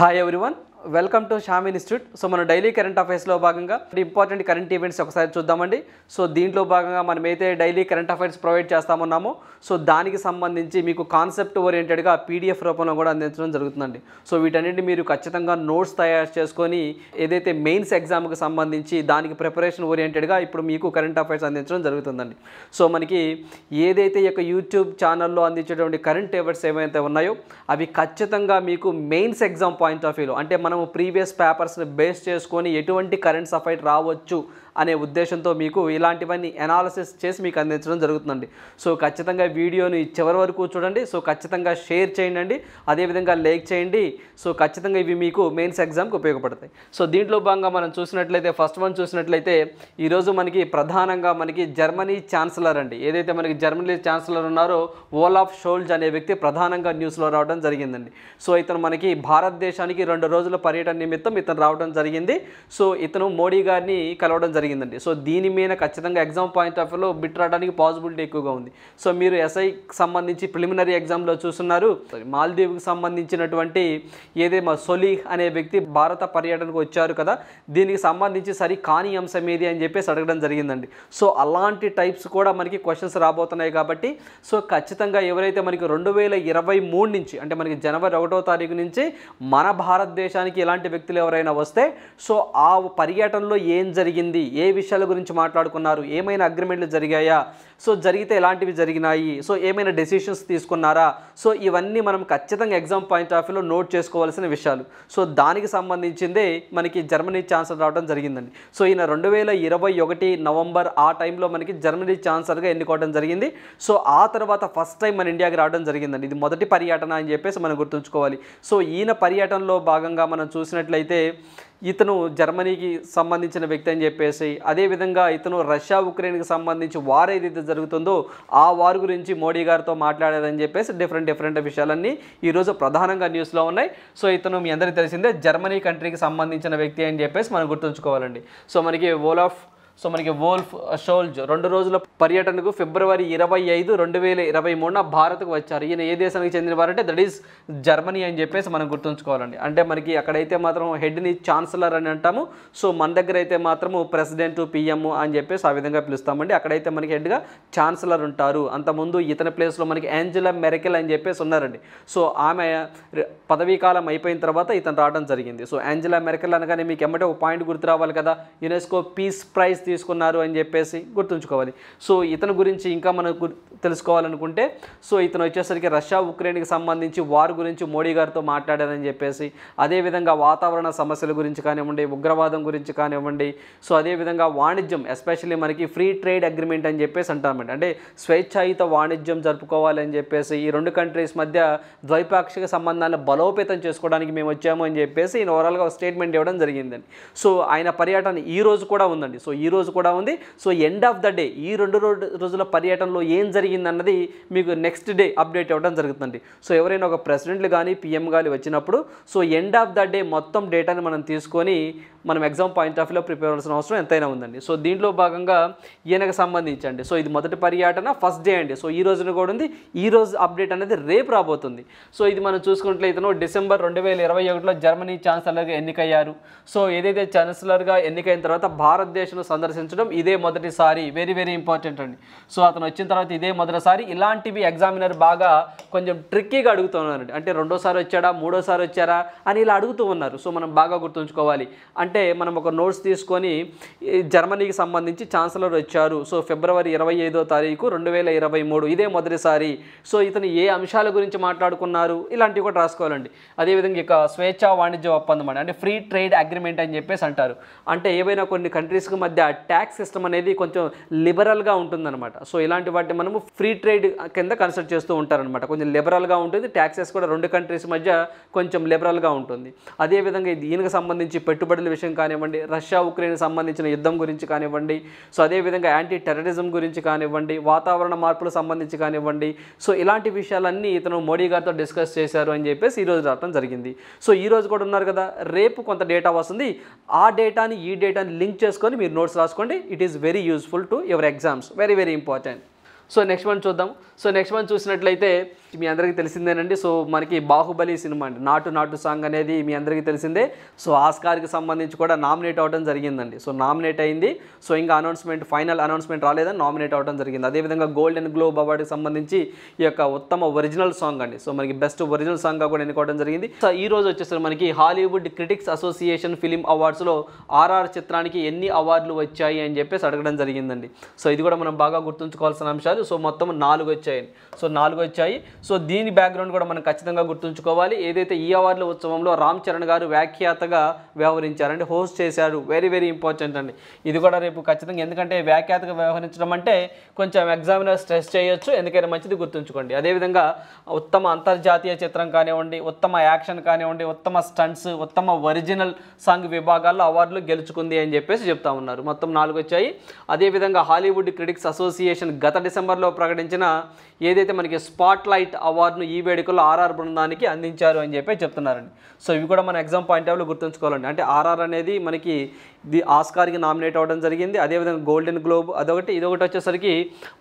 Hi everyone, welcome to Shyam institute. So మన daily current అఫైర్స్లో భాగంగా important current events ఒకసారి చూద్దామండి. సో దీంట్లో భాగంగా మనమైతే డైలీ కరెంట్ అఫైర్స్ ప్రొవైడ్ చేస్తామన్నామో సో దానికి సంబంధించి మీకు కాన్సెప్ట్ ఓరియంటెడ్గా పీడిఎఫ్ రూపంలో కూడా అందించడం జరుగుతుందండి. సో వీటన్నింటి మీరు ఖచ్చితంగా నోట్స్ తయారు చేసుకొని ఏదైతే మెయిన్స్ ఎగ్జామ్కి సంబంధించి దానికి ప్రిపరేషన్ ఓరియంటెడ్గా ఇప్పుడు మీకు కరెంట్ అఫైర్స్ అందించడం జరుగుతుందండి. సో మనకి ఏదైతే ఈ యొక్క యూట్యూబ్ ఛానల్లో అందించేటువంటి కరెంట్ అఫైర్స్ ఏవైతే ఉన్నాయో అవి ఖచ్చితంగా మీకు మెయిన్స్ ఎగ్జామ్ పాయింట్ ఆఫ్ వ్యూలో అంటే మనము ప్రీవియస్ పేపర్స్ని బేస్ చేసుకొని ఎటువంటి కరెంట్స్ అఫైర్ రావచ్చు అనే ఉద్దేశంతో మీకు ఇలాంటివన్నీ అనాలిసిస్ చేసి మీకు అందించడం జరుగుతుందండి. సో ఖచ్చితంగా వీడియోని చివరి వరకు చూడండి. సో ఖచ్చితంగా షేర్ చేయండి, అదేవిధంగా లైక్ చేయండి. సో ఖచ్చితంగా ఇవి మీకు మెయిన్స్ ఎగ్జామ్కి ఉపయోగపడతాయి. సో దీంట్లో భాగంగా మనం చూసినట్లయితే ఫస్ట్ వన్ చూసినట్లయితే ఈరోజు మనకి ప్రధానంగా మనకి జర్మనీ ఛాన్సలర్ అండి, ఏదైతే మనకి జర్మనీ ఛాన్సలర్ ఉన్నారో ఓలాఫ్ షోల్జ్ అనే వ్యక్తి ప్రధానంగా న్యూస్లో రావడం జరిగిందండి. సో ఇతను మనకి భారతదేశానికి 2 రోజుల పర్యటన నిమిత్తం ఇతను రావడం జరిగింది. సో ఇతను మోడీ గారిని కలవడం జరిగిందండి. సో దీని మీద ఖచ్చితంగా ఎగ్జామ్ పాయింట్ ఆఫ్ వ్యూలో బిట్ రావడానికి పాసిబిలిటీ ఎక్కువగా ఉంది. సో మీరు ఎస్ఐకి సంబంధించి ప్రిలిమినరీ ఎగ్జామ్లో చూస్తున్నారు. మాల్దీవ్కి సంబంధించినటువంటి ఏదేమో సొలీహ్ అనే వ్యక్తి భారత పర్యటనకు వచ్చారు కదా, దీనికి సంబంధించి సరి కాని అంశం ఏది అని చెప్పేసి అడగడం జరిగిందండి. సో అలాంటి టైప్స్ కూడా మనకి క్వశ్చన్స్ రాబోతున్నాయి కాబట్టి సో ఖచ్చితంగా ఎవరైతే మనకి 2023 నుంచి అంటే మనకి జనవరి 1వ తారీఖు నుంచి మన భారతదేశానికి ఇలాంటి వ్యక్తులు ఎవరైనా వస్తే సో ఆ పర్యటనలో ఏం జరిగింది, ఏ విషయాల గురించి మాట్లాడుకున్నారు, ఏమైనా అగ్రిమెంట్లు జరిగాయా, సో జరిగితే ఎలాంటివి జరిగినాయి, సో ఏమైనా డెసిషన్స్ తీసుకున్నారా, సో ఇవన్నీ మనం ఖచ్చితంగా ఎగ్జామ్ పాయింట్ ఆఫ్ వ్యూలో నోట్ చేసుకోవాల్సిన విషయాలు. సో దానికి సంబంధించిందే మనకి జర్మనీ ఛాన్సలర్ రావడం జరిగిందండి. సో ఈయన 2021 నవంబర్ ఆ టైంలో మనకి జర్మనీ ఛాన్సలర్గా ఎన్నుకోవడం జరిగింది. సో ఆ తర్వాత ఫస్ట్ టైం మన ఇండియాకి రావడం జరిగిందండి. ఇది మొదటి పర్యటన అని చెప్పేసి మనం గుర్తుంచుకోవాలి. సో ఈయన పర్యటనలో భాగంగా మనం చూసినట్లయితే ఇతను జర్మనీకి సంబంధించిన వ్యక్తి అని చెప్పేసి, అదేవిధంగా ఇతను రష్యా ఉక్రెయిన్కి సంబంధించి వార్ ఏదైతే జరుగుతుందో ఆ వార్ గురించి మోడీ గారితో మాట్లాడారని చెప్పేసి డిఫరెంట్ విషయాలన్నీ ఈరోజు ప్రధానంగా న్యూస్లో ఉన్నాయి. సో ఇతను మీ అందరికీ తెలిసిందే జర్మనీ కంట్రీకి సంబంధించిన వ్యక్తి అని చెప్పేసి మనం గుర్తుంచుకోవాలండి. సో మనకి వోల్ఫ్ షోల్జ్ 2 రోజుల పర్యటనకు ఫిబ్రవరి 25, 2023 భారత్కు వచ్చారు. ఈయన ఏ దేశానికి చెందినవారంటే దట్ ఈస్ జర్మనీ అని చెప్పేసి మనం గుర్తుంచుకోవాలండి. అంటే మనకి అక్కడైతే మాత్రం హెడ్ని ఛాన్సలర్ అని అంటాము. సో మన దగ్గర అయితే మాత్రము ప్రెసిడెంట్, పిఎం అని చెప్పేసి ఆ విధంగా పిలుస్తామండి. అక్కడైతే మనకి హెడ్గా ఛాన్సలర్ ఉంటారు. అంతకుముందు ఇతని ప్లేస్లో మనకి యాంజెలా మెర్కెల్ అని చెప్పేసి ఉన్నారండి. సో ఆమె పదవీ కాలం అయిపోయిన తర్వాత ఇతను రావడం జరిగింది. సో యాంజెలా మెర్కెల్ అనగానే మీకు ఎమ్మటే ఒక పాయింట్ గుర్తు రావాలి కదా, యునెస్కో పీస్ ప్రైజ్ తీసుకున్నారు అని చెప్పేసి గుర్తుంచుకోవాలి. సో ఇతని గురించి ఇంకా మనకు తెలుసుకోవాలనుకుంటే సో ఇతను వచ్చేసరికి రష్యా ఉక్రెయిన్కి సంబంధించి వార్ గురించి మోడీ గారితో మాట్లాడారని చెప్పేసి, అదేవిధంగా వాతావరణ సమస్యల గురించి కానివ్వండి, ఉగ్రవాదం గురించి కానివ్వండి, సో అదేవిధంగా వాణిజ్యం ఎస్పెషల్లీ మనకి ఫ్రీ ట్రేడ్ అగ్రిమెంట్ అని చెప్పేసి అంటామండి. అంటే స్వేచ్ఛాయుత వాణిజ్యం జరుపుకోవాలని చెప్పేసి ఈ 2 కంట్రీస్ మధ్య ద్వైపాక్షిక సంబంధాలను బలోపేతం చేసుకోవడానికి మేము వచ్చాము అని చెప్పేసి ఈయన ఓవరాల్గా స్టేట్మెంట్ ఇవ్వడం జరిగిందండి. సో ఆయన పర్యటన ఈ రోజు కూడా ఉందండి. సో ఈ రోజు కూడా ఉంది. So end of the day ఈ 2 రోజుల పర్యటనలో ఏం జరిగిందన్నది మీకు నెక్స్ట్ డే అప్డేట్ ఇవ్వడం జరుగుతుంది. సో ఎవరైనా ఒక ప్రెసిడెంట్లు కానీ పిఎం కానీ వచ్చినప్పుడు so end of the day మొత్తం డేటాని మనం తీసుకొని మనం ఎగ్జామ్ పాయింట్ ఆఫ్ వ్యూలో ప్రిపేర్ అవ్వాల్సిన అవసరం ఎంతైనా ఉందండి. సో దీంట్లో భాగంగా ఈయనకు సంబంధించండి. సో ఇది మొదటి పర్యటన ఫస్ట్ డే అండి. సో ఈ రోజున కూడా ఉంది. ఈ రోజు అప్డేట్ అనేది రేపు రాబోతుంది. సో ఇది మనం చూసుకున్నట్లయితే డిసెంబర్ 2021లో జర్మనీ ఛాన్సలర్గా ఎన్నికయ్యారు. సో ఏదైతే ఛాన్సలర్గా ఎన్నికైన తర్వాత భారతదేశం సందర్శించడం ఇదే మొదటిసారి. వెరీ ఇంపార్టెంట్ అండి. సో అతను వచ్చిన తర్వాత ఇదే మొదటిసారి. ఇలాంటివి ఎగ్జామినర్ బాగా కొంచెం ట్రిక్కీగా అడుగుతున్నారండి. అంటే 2వ సారి వచ్చాడా, 3వ సారి వచ్చారా అని ఇలా అడుగుతూ ఉన్నారు. సో మనం బాగా గుర్తుంచుకోవాలి. అంటే మనం ఒక నోట్స్ తీసుకొని జర్మనీకి సంబంధించి ఛాన్సలర్ వచ్చారు. సో ఫిబ్రవరి 25వ తారీఖు 2023 ఇదే మొదటిసారి. సో ఇతను ఏ అంశాల గురించి మాట్లాడుకున్నారు ఇలాంటివి కూడా రాసుకోవాలండి. అదేవిధంగా ఇక స్వేచ్ఛా వాణిజ్య ఒప్పందం అంటే ఫ్రీ ట్రేడ్ అగ్రిమెంట్ అని చెప్పేసి అంటారు. అంటే ఏవైనా కొన్ని కంట్రీస్కి మధ్య ట్యాక్స్ సిస్టమ్ అనేది కొంచెం లిబరల్గా ఉంటుందన్నమాట. సో ఇలాంటి వాటిని మనము ఫ్రీ ట్రేడ్ కింద కన్సిడర్ చేస్తూ ఉంటారనమాట. కొంచెం లిబరల్గా ఉంటుంది. ట్యాక్సెస్ కూడా 2 కంట్రీస్ మధ్య కొంచెం లిబరల్గా ఉంటుంది. అదేవిధంగా దీనికి సంబంధించి పెట్టుబడుల విషయం కానివ్వండి, రష్యా ఉక్రెయిన్ సంబంధించిన యుద్ధం గురించి కానివ్వండి, సో అదేవిధంగా యాంటీ టెర్రరిజం గురించి కానివ్వండి, వాతావరణ మార్పులకు సంబంధించి కానివ్వండి, సో ఇలాంటి విషయాలన్నీ ఇతను మోడీ గారితో డిస్కస్ చేశారు అని చెప్పేసి ఈరోజు రావడం జరిగింది. సో ఈరోజు కూడా ఉన్నారు కదా, రేపు కొంత డేటా వస్తుంది. ఆ డేటాని ఈ డేటాని లింక్ చేసుకొని మీరు నోట్స్ రాసుకోండి. It is very useful to your exams. Very important. So next one చూద్దాం. సో నెక్స్ట్ వన్ చూసినట్లయితే మీ అందరికీ తెలిసిందేనండి. సో మనకి బాహుబలి సినిమా అండి, నాటు నాటు సాంగ్ అనేది మీ అందరికీ తెలిసిందే. సో ఆస్కార్కి సంబంధించి కూడా నామినేట్ అవ్వడం జరిగిందండి. సో నామినేట్ అయింది. సో ఇంకా ఫైనల్ అనౌన్స్మెంట్ రాలేదని నామినేట్ అవ్వడం జరిగింది. అదేవిధంగా గోల్డెన్ గ్లోబ్ అవార్డుకి సంబంధించి ఈ యొక్క ఉత్తమ ఒరిజినల్ సాంగ్ అండి, సో మనకి బెస్ట్ ఒరిజినల్ సాంగ్గా కూడా ఎన్నుకోవడం జరిగింది. సో ఈ రోజు వచ్చేసరికి మనకి హాలీవుడ్ క్రిటిక్స్ అసోసియేషన్ ఫిలిం అవార్డ్స్లో ఆర్ఆర్ చిత్రానికి ఎన్ని అవార్డులు వచ్చాయి అని చెప్పేసి అడగడం జరిగిందండి. సో ఇది కూడా మనం బాగా గుర్తుంచుకోవాల్సిన అంశాలు. సో మొత్తం 4 వచ్చాయి. సో 4 వచ్చాయి. సో దీని బ్యాక్గ్రౌండ్ కూడా మనం ఖచ్చితంగా గుర్తుంచుకోవాలి. ఏదైతే ఈ అవార్డుల ఉత్సవంలో రామ్ చరణ్ గారు వ్యాఖ్యాతగా వ్యవహరించారంటే హోస్ట్ చేశారు. వెరీ వెరీ ఇంపార్టెంట్ అండి ఇది కూడా రేపు ఖచ్చితంగా. ఎందుకంటే వ్యాఖ్యాతగా వ్యవహరించడం అంటే కొంచెం ఎగ్జామినర్ స్ట్రెస్ చేయొచ్చు, ఎందుకైనా మంచిది గుర్తుంచుకోండి. అదేవిధంగా ఉత్తమ అంతర్జాతీయ చిత్రం కానివ్వండి, ఉత్తమ యాక్షన్ కానివ్వండి, ఉత్తమ స్టంట్స్, ఉత్తమ ఒరిజినల్ సాంగ్ విభాగాల్లో అవార్డులు గెలుచుకుంది అని చెప్పేసి చెప్తా ఉన్నారు. మొత్తం 4 వచ్చాయి. అదేవిధంగా హాలీవుడ్ క్రిటిక్స్ అసోసియేషన్ గత డిసెంబర్లో ప్రకటించిన ఏదైతే మనకి స్పాట్ లైట్ అవార్డును ఈ వేడుకల్లో ఆర్ఆర్ బృందానికి అందించారు అని చెప్పి చెప్తున్నారండి. సో ఇవి కూడా మన ఎగ్జామ్ పాయింట్ ఆఫ్ వ్యూలో గుర్తుంచుకోవాలండి. అంటే ఆర్ఆర్ అనేది మనకి ఆస్కార్కి నామినేట్ అవ్వడం జరిగింది. అదేవిధంగా గోల్డెన్ గ్లోబ్ అదొకటి, ఇదొకటి వచ్చేసరికి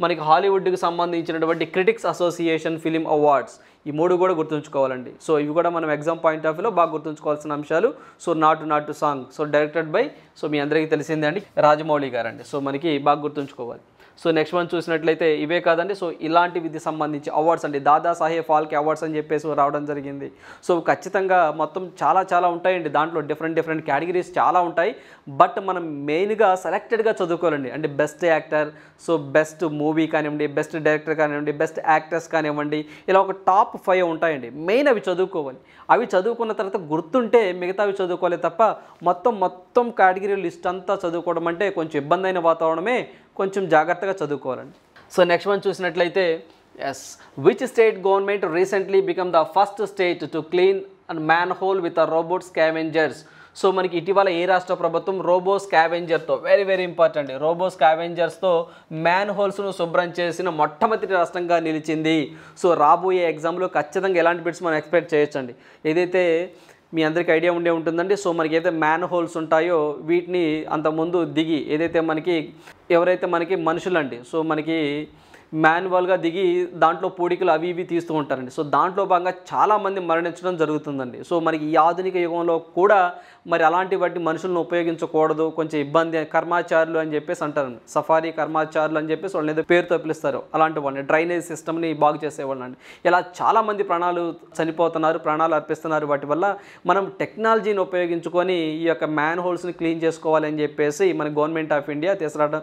మనకి హాలీవుడ్కి సంబంధించినటువంటి క్రిటిక్స్ అసోసియేషన్ ఫిలిం అవార్డ్స్, ఈ 3 కూడా గుర్తుంచుకోవాలండి. సో ఇవి కూడా మనం ఎగ్జామ్ పాయింట్ ఆఫ్ వ్యూలో బాగా గుర్తుంచుకోవాల్సిన అంశాలు. So Naatu Naatu song so directed by so మీ అందరికీ తెలిసిందే అండి రాజమౌళి గారు అండి. సో మనకి బాగా గుర్తుంచుకోవాలి. సో నెక్స్ట్ వన్ చూసినట్లయితే ఇవే కాదండి. సో ఇలాంటి విధి సంబంధించి అవార్డ్స్ అండి, దాదాసాహెబ్ ఫాల్కే అవార్డ్స్ అని చెప్పేసి రావడం జరిగింది. సో ఖచ్చితంగా మొత్తం చాలా ఉంటాయండి. దాంట్లో డిఫరెంట్ కేటగిరీస్ చాలా ఉంటాయి. బట్ మనం మెయిన్గా సెలెక్టెడ్గా చదువుకోవాలండి. అంటే best actor, so best movie కానివ్వండి, బెస్ట్ డైరెక్టర్ కానివ్వండి, బెస్ట్ యాక్టర్స్ కానివ్వండి, ఇలా ఒక టాప్ 5 ఉంటాయండి. మెయిన్ అవి చదువుకోవాలి. అవి చదువుకున్న తర్వాత గుర్తుంటే మిగతావి చదువుకోవాలి తప్ప మొత్తం కేటగిరీ లిస్ట్ అంతా చదువుకోవడం అంటే కొంచెం ఇబ్బంది అయిన వాతావరణమే. కొంచెం జాగ్రత్తగా చదువుకోవాలండి. సో నెక్స్ట్ వన్ చూసినట్లయితే which state government recently become the first state to clean and manhole with robot scavengers. So మనకి ఇటీవల ఏ రాష్ట్ర ప్రభుత్వం రోబో స్కావెంజర్తో, వెరీ ఇంపార్టెంట్, రోబో స్కావెంజర్స్తో మ్యాన్ హోల్స్ను శుభ్రం చేసిన మొట్టమొదటి రాష్ట్రంగా నిలిచింది. సో రాబోయే ఎగ్జామ్లో ఖచ్చితంగా ఎలాంటి బిట్స్ మనం ఎక్స్పెక్ట్ చేయొచ్చండి. ఏదైతే మీ అందరికీ ఐడియా ఉంటుందండి. సో మనకి ఏదైతే మ్యాన్ హోల్స్ ఉంటాయో వీటిని అంతకుముందు దిగి ఏదైతే మనకి ఎవరైతే మనకి మనుషులండి, సో మనకి మాన్యువల్గా దిగి దాంట్లో పూడికలు అవి ఇవి తీస్తూ ఉంటారండి. సో దాంట్లో భాగంగా చాలామంది మరణించడం జరుగుతుందండి. సో మనకి ఈ ఆధునిక యుగంలో కూడా మరి అలాంటి వాటి మనుషులను ఉపయోగించకూడదు, కొంచెం ఇబ్బంది, కర్మాచారులు అని చెప్పేసి అంటారండి. సఫారీ కర్మాచారులు అని చెప్పేసి వాళ్ళని ఏదో పేరుతో పిలుస్తారు. అలాంటి వాళ్ళని డ్రైనేజ్ సిస్టమ్ని బాగు చేసేవాళ్ళండి. ఇలా చాలామంది ప్రాణాలు చనిపోతున్నారు, ప్రాణాలు అర్పిస్తున్నారు. వాటి వల్ల మనం టెక్నాలజీని ఉపయోగించుకొని ఈ యొక్క మ్యాన్ హోల్స్ని క్లీన్ చేసుకోవాలని చెప్పేసి మన గవర్నమెంట్ ఆఫ్ ఇండియా తీసుకురావడం,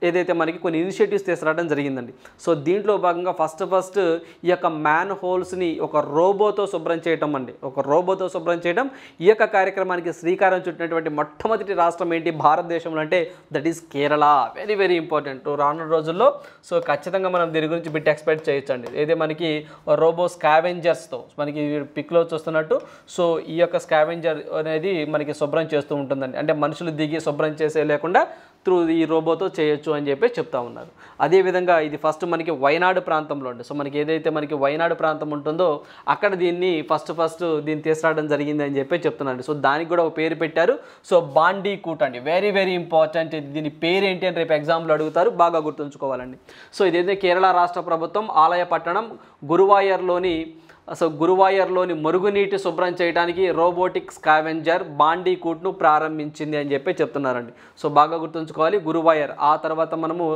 ఏదైతే మనకి కొన్ని ఇనిషియేటివ్స్ తీసుకురావడం జరిగిందండి. సో దీంట్లో భాగంగా ఫస్ట్ ఈ యొక్క మ్యాన్ హోల్స్ని ఒక రోబోతో శుభ్రం చేయటం అండి. ఒక రోబోతో శుభ్రం చేయడం ఈ యొక్క కార్యక్రమానికి శ్రీకారం చుట్టినటువంటి మొట్టమొదటి రాష్ట్రం ఏంటి భారతదేశంలో అంటే that is Kerala. Very important రానున్న రోజుల్లో. సో ఖచ్చితంగా మనం దీని గురించి బిట్ ఎక్స్పెక్ట్ చేయొచ్చండి. ఏదే మనకి రోబో స్కావెంజర్స్తో మనకి పిక్లో చూస్తున్నట్టు సో ఈ యొక్క స్కావెంజర్ అనేది మనకి శుభ్రం చేస్తూ ఉంటుందండి. అంటే మనుషులు దిగి శుభ్రం చేసే లేకుండా త్రూ ఈ రోబోతో చేయొచ్చు అని చెప్పి చెప్తా ఉన్నారు. అదేవిధంగా ఇది ఫస్ట్ మనకి వయనాడు ప్రాంతంలో అండి. సో మనకి ఏదైతే మనకి వయనాడు ప్రాంతం ఉంటుందో అక్కడ దీన్ని ఫస్ట్ దీన్ని తీసుకురావడం జరిగింది అని చెప్పి చెప్తున్నాను. సో దానికి కూడా ఒక పేరు పెట్టారు. సో బాండీకూట్ అండి. Very important. దీని పేరు ఏంటి అని రేపు ఎగ్జామ్లో అడుగుతారు, బాగా గుర్తుంచుకోవాలండి. సో ఇదైతే కేరళ రాష్ట్ర ప్రభుత్వం ఆలయ పట్టణం గురువాయర్లోని మురుగునీటి శుభ్రం చేయడానికి రోబోటిక్ స్కావెంజర్ బాండీకూట్ను ప్రారంభించింది అని చెప్పి చెప్తున్నారండి. సో బాగా గుర్తుంచుకోవాలి గురువాయర్. ఆ తర్వాత మనము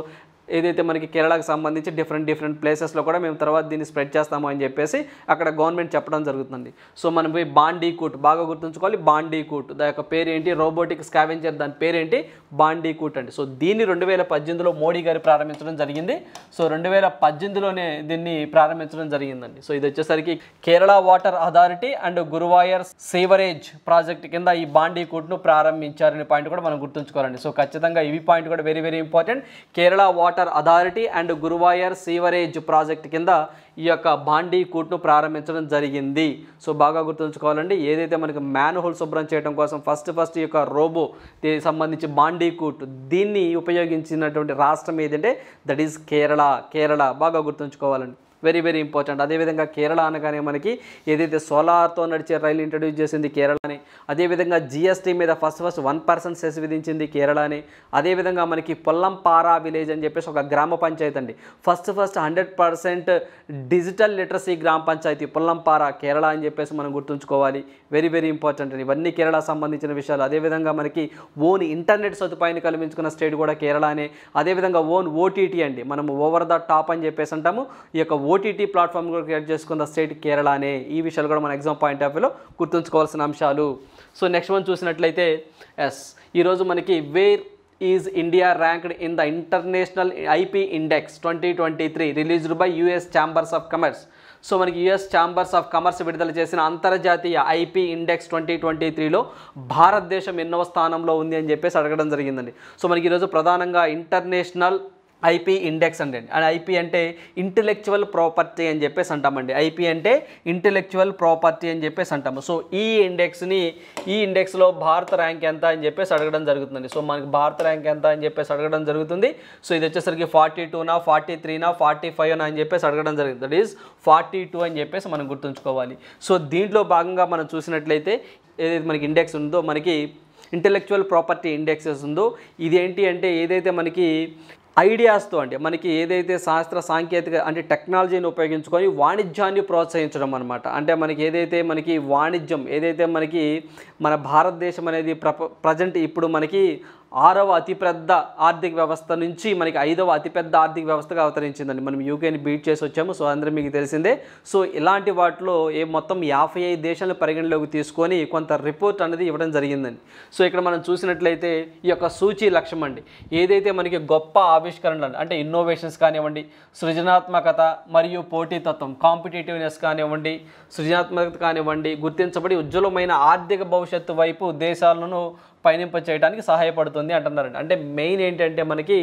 ఏదైతే మనకి కేరళకు సంబంధించి డిఫరెంట్ ప్లేసెస్లో కూడా మేము తర్వాత దీన్ని స్ప్రెడ్ చేస్తాము అని చెప్పేసి అక్కడ గవర్నమెంట్ చెప్పడం జరుగుతుంది. సో మనం పోయి బాండీకూట్ బాగా గుర్తుంచుకోవాలి. బాండీకూట్ దాని యొక్క పేరు ఏంటి, రోబోటిక్ స్కావెంజర్, దాని పేరేంటి బాండీకూట్ అండి. సో దీన్ని 2018లో మోడీ గారు ప్రారంభించడం జరిగింది. సో 2018లోనే దీన్ని ప్రారంభించడం జరిగిందండి. సో ఇది వచ్చేసరికి Kerala water authority and Guruvayur sewerage project కింద ఈ బాండీకూట్ను ప్రారంభించారనే పాయింట్ కూడా మనం గుర్తుంచుకోవాలండి. సో ఖచ్చితంగా ఇవి పాయింట్ కూడా very important. Kerala water authority and Guruvayur sewerage project కింద ఈ యొక్క బాండీకూట్ను ప్రారంభించడం జరిగింది. సో బాగా గుర్తుంచుకోవాలండి. ఏదైతే మనకి మ్యాన్ హోల్ శుభ్రం చేయడం కోసం ఫస్ట్ ఈ యొక్క రోబో సంబంధించి బాండీకూట్ దీన్ని ఉపయోగించినటువంటి రాష్ట్రం ఏదంటే దట్ ఈస్ కేరళ. బాగా గుర్తుంచుకోవాలండి. Very very important. అదేవిధంగా కేరళ అనగానే మనకి ఏదైతే సోలార్తో నడిచే రైలు ఇంట్రడ్యూస్ చేసింది కేరళని, అదేవిధంగా జిఎస్టీ మీద ఫస్ట్ 1% సెస్ విధించింది కేరళని, అదేవిధంగా మనకి పొల్లంపారా విలేజ్ అని చెప్పేసి ఒక గ్రామ పంచాయతీ అండి, ఫస్ట్ 100% డిజిటల్ లిటరసీ గ్రామ పంచాయతీ పొల్లంపారా కేరళ అని చెప్పేసి మనం గుర్తుంచుకోవాలి. వెరీ వెరీ ఇంపార్టెంట్ అండి, ఇవన్నీ కేరళ సంబంధించిన విషయాలు. అదేవిధంగా మనకి ఓన్ ఇంటర్నెట్ సదుపాయాన్ని కల్పించుకున్న స్టేట్ కూడా కేరళనే. అదేవిధంగా ఓన్ ఓటీటీ అండి, మనం ఓవర్ ద టాప్ అని చెప్పేసి అంటాము, ఈ యొక్క ఓటీటీ ప్లాట్ఫామ్ కూడా క్రియేట్ చేసుకున్న స్టేట్ కేరళనే. ఈ విషయాలు కూడా మన ఎగ్జామ్ పాయింట్ ఆఫ్ వ్యూలో గుర్తుంచుకోవాల్సిన అంశాలు. సో నెక్స్ట్ వన్ చూసినట్లయితే ఈరోజు మనకి where is India ranked in the international IP index 2023 released by US chambers of commerce. So మనకి యుఎస్ ఛాంబర్స్ ఆఫ్ కామర్స్ విడుదల చేసిన అంతర్జాతీయ ఐపీ ఇండెక్స్ 2023లో భారతదేశం ఎన్నవ స్థానంలో ఉంది అని చెప్పేసి అడగడం జరిగిందండి. సో మనకి ఈరోజు ప్రధానంగా ఇంటర్నేషనల్ ఐపీ ఇండెక్స్ అండి. అండ్ ఐపీ అంటే ఇంటెలెక్చువల్ ప్రాపర్టీ అని చెప్పేసి అంటామండి. ఐపీ అంటే ఇంటెలెక్చువల్ ప్రాపర్టీ అని చెప్పేసి అంటాము. సో ఈ ఇండెక్స్లో భారత ర్యాంక్ ఎంత అని చెప్పేసి అడగడం జరుగుతుంది. సో మనకి భారత ర్యాంక్ ఎంత అని చెప్పేసి అడగడం జరుగుతుంది. సో ఇది వచ్చేసరికి 42నా 43నా 45నా అని చెప్పేసి అడగడం జరుగుతుంది. దట్ ఈస్ 42 అని చెప్పేసి మనం గుర్తుంచుకోవాలి. సో దీంట్లో భాగంగా మనం చూసినట్లయితే ఏదైతే మనకి ఇండెక్స్ ఉందో, మనకి ఇంటెలెక్చువల్ ప్రాపర్టీ ఇండెక్సెస్ ఉందో, ఇదేంటి అంటే ఏదైతే మనకి ఐడియాస్తో అంటే మనకి ఏదైతే శాస్త్ర సాంకేతిక అంటే టెక్నాలజీని ఉపయోగించుకొని వాణిజ్యాన్ని ప్రోత్సహించడం అనమాట. అంటే మనకి ఏదైతే మనకి వాణిజ్యం ఏదైతే మనకి మన భారతదేశం అనేది ప్రజెంట్ ఇప్పుడు మనకి 6వ అతిపెద్ద ఆర్థిక వ్యవస్థ నుంచి మనకి 5వ అతిపెద్ద ఆర్థిక వ్యవస్థగా అవతరించిందండి. మనం యూకేని బీట్ చేసి వచ్చాము. సో అందరూ మీకు తెలిసిందే. సో ఇలాంటి వాటిలో మొత్తం 55 దేశాలను పరిగణలోకి తీసుకొని కొంత రిపోర్ట్ అనేది ఇవ్వడం జరిగిందండి. సో ఇక్కడ మనం చూసినట్లయితే ఈ యొక్క సూచీ లక్ష్యం అండి, ఏదైతే మనకి గొప్ప ఆవిష్కరణలు అంటే ఇన్నోవేషన్స్ కానివ్వండి, సృజనాత్మకత మరియు పోటీతత్వం కాంపిటేటివ్నెస్ కానివ్వండి, సృజనాత్మకత కానివ్వండి, గుర్తించబడి ఉజ్వలమైన ఆర్థిక భవిష్యత్తు వైపు దేశాలను పయనింప చేయడానికి సహాయపడుతుంది అంటున్నారండి. అంటే మెయిన్ ఏంటంటే మనకి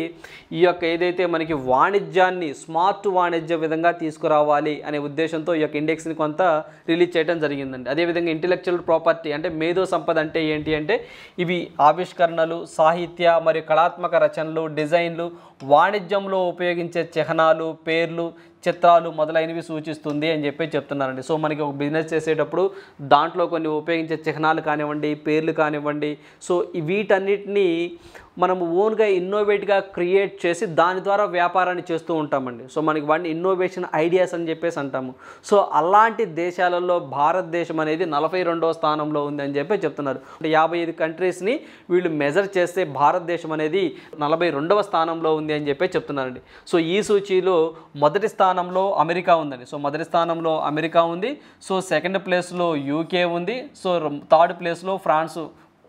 ఈ యొక్క ఏదైతే మనకి వాణిజ్యాన్ని స్మార్ట్ వాణిజ్య విధంగా తీసుకురావాలి అనే ఉద్దేశంతో ఈ యొక్క ఇండెక్స్ని కొంత రిలీజ్ చేయడం జరిగిందండి. అదేవిధంగా ఇంటెలెక్చువల్ ప్రాపర్టీ అంటే మేధో సంపద అంటే ఏంటి అంటే ఇవి ఆవిష్కరణలు, సాహిత్య మరియు కళాత్మక రచనలు, డిజైన్లు, వాణిజ్యంలో ఉపయోగించే చిహ్నాలు, పేర్లు, చిత్రాలు మొదలైనవి సూచిస్తుంది అని చెప్పి చెప్తున్నారండి. సో మనకి ఒక బిజినెస్ చేసేటప్పుడు దాంట్లో కొన్ని ఉపయోగించే చిహ్నాలు కానివ్వండి, పేర్లు కానివ్వండి, సో వీటన్నిటినీ మనము ఓన్గా ఇన్నోవేట్గా క్రియేట్ చేసి దాని ద్వారా వ్యాపారాన్ని చేస్తూ ఉంటామండి. సో మనకి వాటిని ఇన్నోవేషన్ ఐడియాస్ అని చెప్పేసి అంటాము. సో అలాంటి దేశాలలో భారతదేశం అనేది 42వ స్థానంలో ఉంది అని చెప్పి చెప్తున్నారు. అంటే 55 కంట్రీస్ని వీళ్ళు మెజర్ చేస్తే భారతదేశం అనేది 42వ స్థానంలో ఉంది అని చెప్పి చెప్తున్నారండి. సో ఈ సూచీలో మొదటి స్థానంలో అమెరికా ఉందండి. సో మొదటి స్థానంలో అమెరికా ఉంది. సో సెకండ్ ప్లేస్లో యూకే ఉంది. సో థర్డ్ ప్లేస్లో ఫ్రాన్స్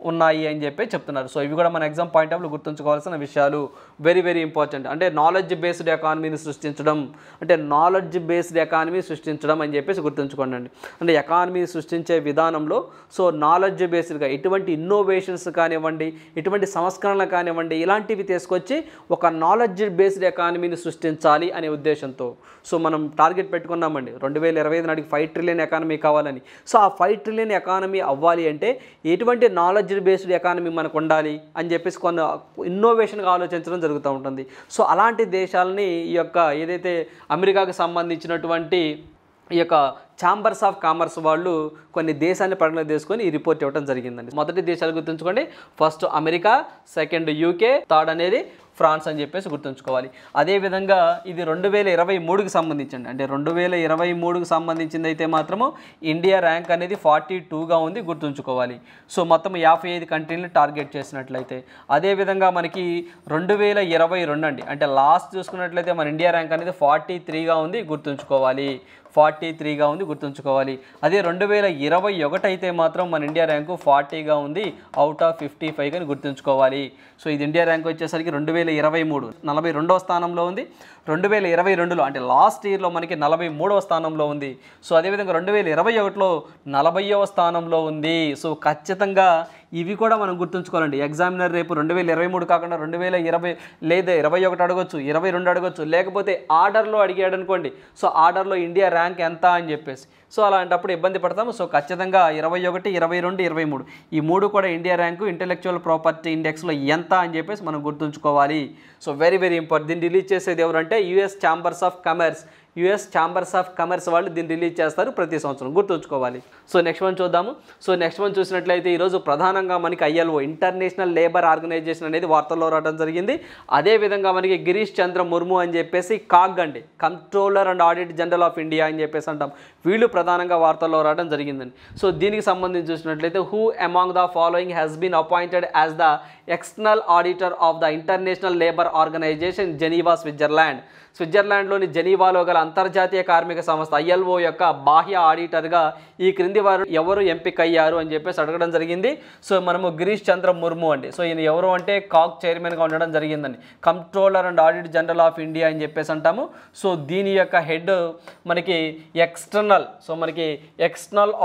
ఉన్నాయి అని చెప్పి చెప్తున్నారు. సో ఇవి కూడా మన ఎగ్జామ్ పాయింట్ ఆఫ్ వ్యూ గుర్తుంచుకోవాల్సిన విషయాలు. Very very important. అంటే నాలెడ్జ్ బేస్డ్ ఎకానమీని సృష్టించడం, అంటే నాలెడ్జ్ బేస్డ్ ఎకానమీ సృష్టించడం అని చెప్పేసి గుర్తుంచుకోండి. అంటే ఎకానమీ సృష్టించే విధానంలో సో నాలెడ్జ్ బేస్డ్గా ఎటువంటి ఇన్నోవేషన్స్ కానివ్వండి, ఎటువంటి సంస్కరణలు కానివ్వండి, ఇలాంటివి తీసుకొచ్చి ఒక నాలెడ్జ్ బేస్డ్ ఎకానమీని సృష్టించాలి అనే ఉద్దేశంతో సో మనం టార్గెట్ పెట్టుకున్నామండి 2025 నాటికి 5 ట్రిలియన్ ఎకానమీ కావాలని. సో ఆ 5 ట్రిలియన్ ఎకానమీ అవ్వాలి అంటే ఎటువంటి నాలెడ్జ్ బేస్డ్ ఎకానమీ మనకు ఉండాలి అని చెప్పేసి కొన్ని ఇన్నోవేషన్గా ఆలోచించడం జరుగుతూ ఉంటుంది. సో అలాంటి దేశాలని ఈ యొక్క ఏదైతే అమెరికాకు సంబంధించినటువంటి ఈ యొక్క ఛాంబర్స్ ఆఫ్ కామర్స్ వాళ్ళు కొన్ని దేశాన్ని పరిగణలోకి తీసుకొని ఈ రిపోర్ట్ ఇవ్వడం జరిగిందండి. మొదటి దేశాలు గుర్తుంచుకోండి, first America, second UK, third అనేది ఫ్రాన్స్ అని చెప్పేసి గుర్తుంచుకోవాలి. అదేవిధంగా ఇది 2023కి సంబంధించండి. అంటే 2023కి సంబంధించింది అయితే మాత్రము ఇండియా ర్యాంక్ అనేది 42గా ఉంది గుర్తుంచుకోవాలి. సో మొత్తం 55 కంట్రీలను టార్గెట్ చేసినట్లయితే. అదేవిధంగా మనకి 2022 అండి, అంటే లాస్ట్ చూసుకున్నట్లయితే మన ఇండియా ర్యాంక్ అనేది 43గా ఉంది గుర్తుంచుకోవాలి. 43గా ఉంది గుర్తుంచుకోవాలి. అదే 2021 అయితే మాత్రం మన ఇండియా ర్యాంకు 40గా ఉంది అవుట్ ఆఫ్ 55 అని గుర్తుంచుకోవాలి. సో ఇది ఇండియా ర్యాంక్ వచ్చేసరికి 2023 42వ స్థానంలో ఉంది. 2022లో అంటే లాస్ట్ ఇయర్లో మనకి 43వ స్థానంలో ఉంది. సో అదేవిధంగా 2021లో 40వ స్థానంలో ఉంది. సో ఖచ్చితంగా ఇవి కూడా మనం గుర్తుంచుకోవాలండి. ఎగ్జామినర్ రేపు 2023 కాకుండా 2020 లేదా 21 అడగొచ్చు, 22 అడగొచ్చు, లేకపోతే ఆర్డర్లో అడిగాడు అనుకోండి. సో ఆర్డర్లో ఇండియా ర్యాంక్ ఎంత అని చెప్పేసి సో అలాంటప్పుడు ఇబ్బంది పడతాము. సో ఖచ్చితంగా 21, 22, 23 ఈ 3 కూడా ఇండియా ర్యాంకు ఇంటెలెక్చువల్ ప్రాపర్టీ ఇండెక్స్లో ఎంత అని చెప్పేసి మనం గుర్తుంచుకోవాలి. So very very important. దీన్ని రిలీజ్ చేసేది ఎవరంటే యుఎస్ ఛాంబర్స్ ఆఫ్ కామర్స్ వాళ్ళు దీన్ని రిలీజ్ చేస్తారు ప్రతి సంవత్సరం, గుర్తుంచుకోవాలి. సో నెక్స్ట్ వన్ చూద్దాము. సో నెక్స్ట్ వన్ చూసినట్లయితే ఈరోజు ప్రధానంగా మనకి ILO ఇంటర్నేషనల్ లేబర్ ఆర్గనైజేషన్ అనేది వార్తల్లో రావడం జరిగింది. అదేవిధంగా మనకి గిరీష్ చంద్ర ముర్ము అని చెప్పేసి కాగ్ అండి, controller and audit general of India అని చెప్పేసి అంటాం, వీళ్ళు ప్రధానంగా వార్తల్లో రావడం జరిగిందండి. సో దీనికి సంబంధించి చూసినట్లయితే who among the following has been appointed as the external auditor of the International Labour Organization Geneva, స్విట్జర్లాండ్లోని జెనీవాలో గల అంతర్జాతీయ కార్మిక సంస్థ ILO యొక్క బాహ్య ఆడిటర్గా ఈ క్రింది వారు ఎవరు ఎంపికయ్యారు అని చెప్పేసి అడగడం జరిగింది. సో మనము గిరీష్ చంద్ర ముర్ము అండి. సో ఈయన ఎవరు అంటే కాగ్ చైర్మన్గా ఉండడం జరిగిందండి, controller and audit general of India అని చెప్పేసి అంటాము. సో దీని యొక్క హెడ్ మనకి external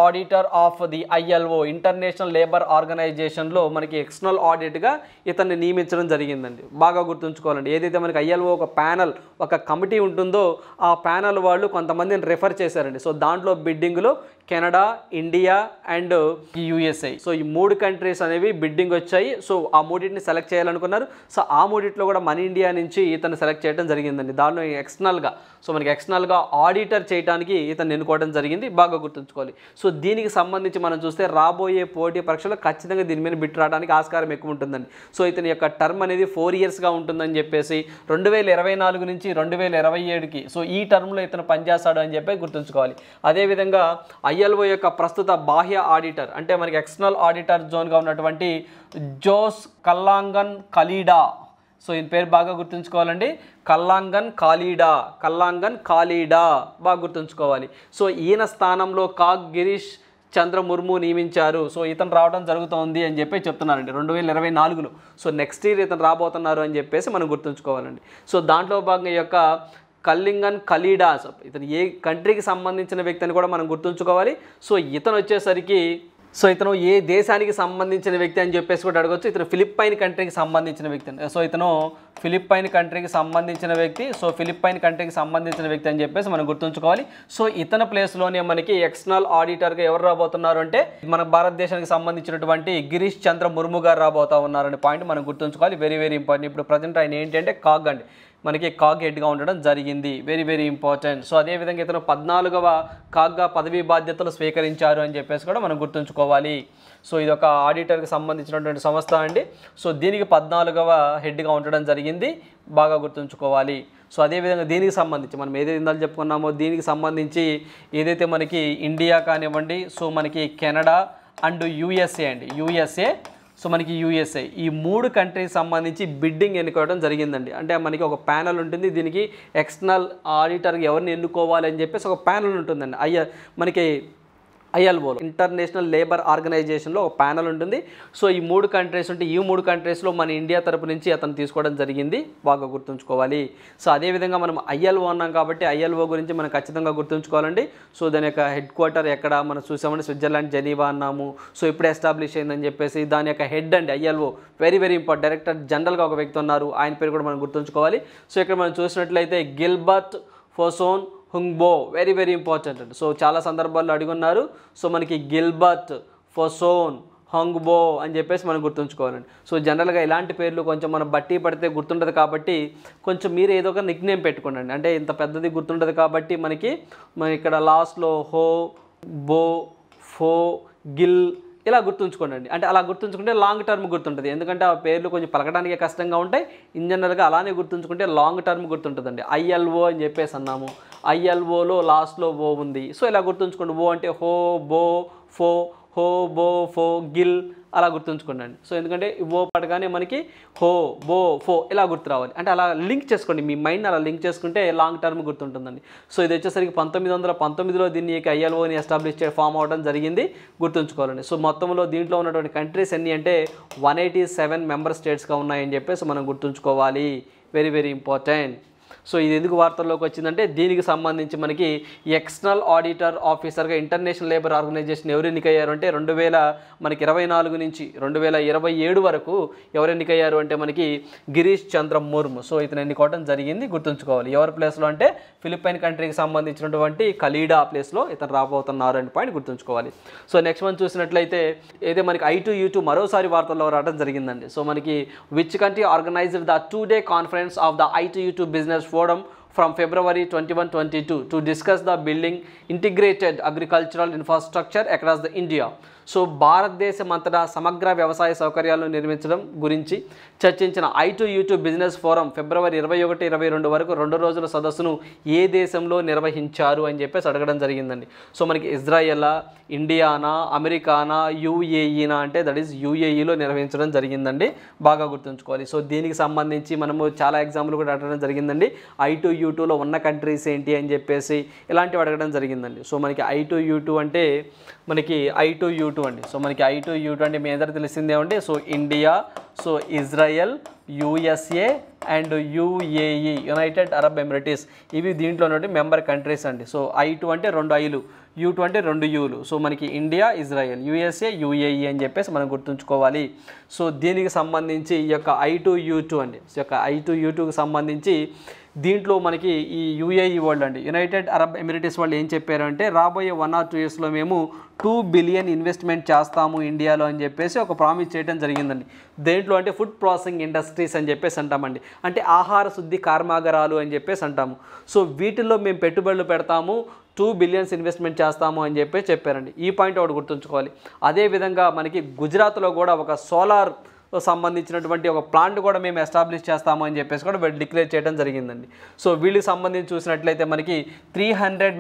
auditor of the ILO international labour ఆర్గనైజేషన్లో మనకి ఎక్స్టర్నల్ ఆడిట్గా ఇతన్ని నియమించడం జరిగిందండి. బాగా గుర్తుంచుకోవాలండి. ఏదైతే మనకి ILO ఒక ప్యానల్, ఒక కమిటీ ఉంటుందో ఆ ప్యానల్ వాళ్ళు కొంతమందిని రెఫర్ చేశారండి. సో దాంట్లో బిడ్డింగ్లో Canada, India and USA, so ఈ 3 కంట్రీస్ అనేవి బిడ్డింగ్ వచ్చాయి. సో ఆ మూడింటిని సెలెక్ట్ చేయాలనుకున్నారు. సో ఆ మూడిట్లో కూడా మన ఇండియా నుంచి ఇతను సెలెక్ట్ చేయడం జరిగిందండి. దానిలో ఎక్స్టర్నల్గా ఆడిటర్ చేయడానికి ఇతను ఎన్నుకోవడం జరిగింది. బాగా గుర్తుంచుకోవాలి. సో దీనికి సంబంధించి మనం చూస్తే రాబోయే పోటీ పరీక్షలో ఖచ్చితంగా దీని మీద బిట్ రావడానికి ఆస్కారం ఎక్కువ ఉంటుందండి. సో ఇతని యొక్క టర్మ్ అనేది 4 ఇయర్స్గా ఉంటుందని చెప్పేసి 2024 నుంచి 2027కి సో ఈ టర్మ్లో ఇతను పనిచేస్తాడు అని చెప్పి గుర్తుంచుకోవాలి. అదేవిధంగా ILO యొక్క ప్రస్తుత బాహ్య ఆడిటర్ అంటే మనకి ఎక్స్టర్నల్ ఆడిటర్ జోన్గా ఉన్నటువంటి జోస్ కల్లాంగన్ ఖలీడా. సో ఈయన పేరు బాగా గుర్తుంచుకోవాలండి, కల్లాంగన్ ఖలీడా బాగా గుర్తుంచుకోవాలి. సో ఈయన స్థానంలో కాగ్ గిరీష్ చంద్ర ముర్ము నియమించారు. సో ఇతను రావడం జరుగుతోంది అని చెప్పి చెప్తున్నారండి 2024లో. సో నెక్స్ట్ ఇయర్ ఇతను రాబోతున్నారు అని చెప్పేసి మనం గుర్తుంచుకోవాలండి. సో దాంట్లో భాగంగా యొక్క కల్లింగన్ ఖలీడా, ఇతను ఏ కంట్రీకి సంబంధించిన వ్యక్తి అని కూడా మనం గుర్తుంచుకోవాలి. సో ఇతను వచ్చేసరికి ఇతను ఏ దేశానికి సంబంధించిన వ్యక్తి అని చెప్పేసి కూడా అడగవచ్చు. ఇతను ఫిలిప్పైన్ కంట్రీకి సంబంధించిన వ్యక్తి అండి. సో ఇతను ఫిలిప్పైన్ కంట్రీకి సంబంధించిన వ్యక్తి అని చెప్పేసి మనం గుర్తుంచుకోవాలి. సో ఇతని ప్లేస్లోనే మనకి ఎక్స్టర్నల్ ఆడిటర్గా ఎవరు రాబోతున్నారు అంటే మన భారతదేశానికి సంబంధించినటువంటి గిరీష్ చంద్ర ముర్ము గారు రాబోతా ఉన్నారనే పాయింట్ మనం గుర్తుంచుకోవాలి. Very very important. ఇప్పుడు ప్రజెంట్ ఆయన ఏంటంటే కాగ్ అండి, మనకి కాగ్ హెడ్గా ఉండడం జరిగింది. Very very important. సో అదేవిధంగా ఇతను 14వ కాగ్గా పదవీ బాధ్యతలు స్వీకరించారు అని చెప్పేసి కూడా మనం గుర్తుంచుకోవాలి. సో ఇది ఒక ఆడిటర్కి సంబంధించినటువంటి సంస్థ అండి. సో దీనికి 14వ హెడ్గా ఉండడం జరిగింది, బాగా గుర్తుంచుకోవాలి. సో అదేవిధంగా దీనికి సంబంధించి మనం ఏదైతే ఇందాక చెప్పుకున్నామో దీనికి సంబంధించి ఏదైతే మనకి ఇండియా కానివ్వండి, సో మనకి కెనడా అండ్ USA అండి, సో మనకి USA ఈ 3 కంట్రీకి సంబంధించి బిడ్డింగ్ ఎన్నుకోవడం జరిగిందండి. అంటే మనకి ఒక ప్యానల్ ఉంటుంది, దీనికి ఎక్స్టర్నల్ ఆడిటర్గా ఎవరిని ఎన్నుకోవాలి అని చెప్పేసి ఒక ప్యానల్ ఉంటుందండి. మనకి ILO ఇంటర్నేషనల్ లేబర్ ఆర్గనైజేషన్లో ఒక ప్యానల్ ఉంటుంది. సో ఈ 3 కంట్రీస్ ఉంటే ఈ 3 కంట్రీస్లో మన ఇండియా తరపు నుంచి అతను తీసుకోవడం జరిగింది, బాగా గుర్తుంచుకోవాలి. సో అదేవిధంగా మనం ILO అన్నాం కాబట్టి ILO గురించి మనం ఖచ్చితంగా గుర్తుంచుకోవాలండి. సో దాని యొక్క హెడ్ క్వార్టర్ ఎక్కడ మనం చూసామంటే స్విట్జర్లాండ్ జెనీవా అన్నాము. సో ఇప్పుడు ఎస్టాబ్లిష్ అయిందని చెప్పేసి దాని యొక్క హెడ్ అండి ILO very very important, director జనరల్గా ఒక వ్యక్తి ఉన్నారు, ఆయన పేరు కూడా మనం గుర్తుంచుకోవాలి. సో ఇక్కడ మనం చూసినట్లయితే గిల్బర్ట్ ఫోసోన్ హుంగ్బో వెరీ వెరీ ఇంపార్టెంట్ అండి. సో చాలా సందర్భాల్లో అడుగున్నారు. సో మనకి గిల్బర్ట్ ఫోసోన్ హంగ్బో అని చెప్పేసి మనం గుర్తుంచుకోవాలండి. సో జనరల్గా ఇలాంటి పేర్లు కొంచెం మనం బట్టి పడితే గుర్తుండదు కాబట్టి కొంచెం మీరు ఏదో ఒక నిక్ నేమ్ పెట్టుకోండి. అంటే ఇంత పెద్దది గుర్తుండదు కాబట్టి మన ఇక్కడ లాస్ట్లో హో, బో, ఫో, గిల్ ఇలా గుర్తుంచుకోండి. అంటే అలా గుర్తుంచుకుంటే లాంగ్ టర్మ్ గుర్తుంటుంది, ఎందుకంటే ఆ పేర్లు కొంచెం పలకడానికి కష్టంగా ఉంటాయి. ఇన్ జనరల్గా అలానే గుర్తుంచుకుంటే లాంగ్ టర్మ్ గుర్తుంటుందండి. ILO అని చెప్పేసి అన్నాము, ILOలో లాస్ట్లో ఓ ఉంది. సో ఇలా గుర్తుంచుకోండి. ఓ అంటే హో, బో, ఫో, హో, బో, ఫో, గిల్ అలా గుర్తుంచుకోండి. సో ఎందుకంటే ఓ పడగానే మనకి హో, బో, ఫో ఇలా గుర్తు రావాలి. అంటే అలా లింక్ చేసుకోండి, మీ మైండ్ అలా లింక్ చేసుకుంటే లాంగ్ టర్మ్ గుర్తుంటుందండి. సో ఇది వచ్చేసరికి 1919లో దీన్ని ILOని ఎస్టాబ్లిష్ ఫామ్ అవ్వడం జరిగింది, గుర్తుంచుకోవాలండి. సో మొత్తంలో దీంట్లో ఉన్నటువంటి కంట్రీస్ ఎన్ని అంటే 187 మెంబర్ స్టేట్స్గా ఉన్నాయని చెప్పేసి మనం గుర్తుంచుకోవాలి. Very very important. సో ఇది ఎందుకు వార్తల్లోకి వచ్చిందంటే దీనికి సంబంధించి మనకి ఎక్స్టర్నల్ ఆడిటర్ ఆఫీసర్గా ఇంటర్నేషనల్ లేబర్ ఆర్గనైజేషన్ ఎవరు ఎన్నికయ్యారు అంటే 2024 నుంచి 2027 వరకు ఎవరు ఎన్నికయ్యారు అంటే మనకి గిరీష్ చంద్ర ముర్ము. సో ఇతను ఎన్నుకోవడం జరిగింది, గుర్తుంచుకోవాలి. ఎవరి ప్లేస్లో అంటే ఫిలిప్పైన్ కంట్రీకి సంబంధించినటువంటి కలీడా ప్లేస్లో ఇతను రాబోతున్నారు అనే పాయింట్ గుర్తుంచుకోవాలి. సో నెక్స్ట్ మనం చూసినట్లయితే అయితే మనకి I2U2 మరోసారి వార్తల్లో రావడం జరిగిందండి. సో మనకి which country organised the 2-day conference of the I2U2 business forum from February 21-22 to discuss the building integrated agricultural infrastructure across the India. So భారతదేశం అంతటా సమగ్ర వ్యవసాయ సౌకర్యాలను నిర్మించడం గురించి చర్చించిన I2U2 బిజినెస్ ఫోరం ఫిబ్రవరి 21-22 వరకు 2 రోజుల సదస్సును ఏ దేశంలో నిర్వహించారు అని చెప్పేసి అడగడం జరిగిందండి. సో మనకి ఇజ్రాయెలా, ఇండియానా, అమెరికానా, UAEనా అంటే దట్ ఈస్ UAEలో నిర్వహించడం జరిగిందండి, బాగా గుర్తుంచుకోవాలి. సో దీనికి సంబంధించి మనము చాలా ఎగ్జాంపుల్ కూడా అడగడం జరిగిందండి. I2U2లో ఉన్న కంట్రీస్ ఏంటి అని చెప్పేసి ఇలాంటివి అడగడం జరిగిందండి. సో మనకి I2U2 అంటే మనకి I2U2 అండి. సో మనకి I2U2 అంటే మీ అందరికీ తెలిసిందేమండి. So India, so Israel, USA and UAE united arab emirates, ఇవి దీంట్లో ఉన్నటువంటి మెంబర్ కంట్రీస్ అండి. సో I2 అంటే 2 Iలు, U2 అంటే 2 Uలు. సో మనకి ఇండియా, ఇజ్రాయెల్, USA, UAE అని చెప్పేసి మనం గుర్తుంచుకోవాలి. సో దీనికి సంబంధించి ఈ యొక్క I2U2 అండి, ఈ యొక్క I2U2కి సంబంధించి దీంట్లో మనకి ఈ UAE వాళ్ళు అండి, యునైటెడ్ అరబ్ ఎమిరేట్స్ వాళ్ళు ఏం చెప్పారు అంటే రాబోయే 1 or 2 yearsలో మేము 2 billion ఇన్వెస్ట్మెంట్ చేస్తాము ఇండియాలో అని చెప్పేసి ఒక ప్రామిస్ చేయడం జరిగిందండి. దేంట్లో అంటే ఫుడ్ ప్రాసెసింగ్ ఇండస్ట్రీస్ అని చెప్పేసి అంటామండి, అంటే ఆహార శుద్ధి కర్మాగారాలు అని చెప్పేసి అంటాము. సో వీటిల్లో మేము పెట్టుబడులు పెడతాము, 2 billion ఇన్వెస్ట్మెంట్ చేస్తాము అని చెప్పేసి చెప్పారండి. ఈ పాయింట్ ఒకటి గుర్తుంచుకోవాలి. అదేవిధంగా మనకి గుజరాత్లో కూడా ఒక సోలార్ సంబంధించినటువంటి ఒక ప్లాంట్ కూడా మేము ఎస్టాబ్లిష్ చేస్తాము అని చెప్పేసి కూడా వీళ్ళు డిక్లేర్ చేయడం జరిగిందండి. సో వీళ్ళకి సంబంధించి చూసినట్లయితే మనకి 300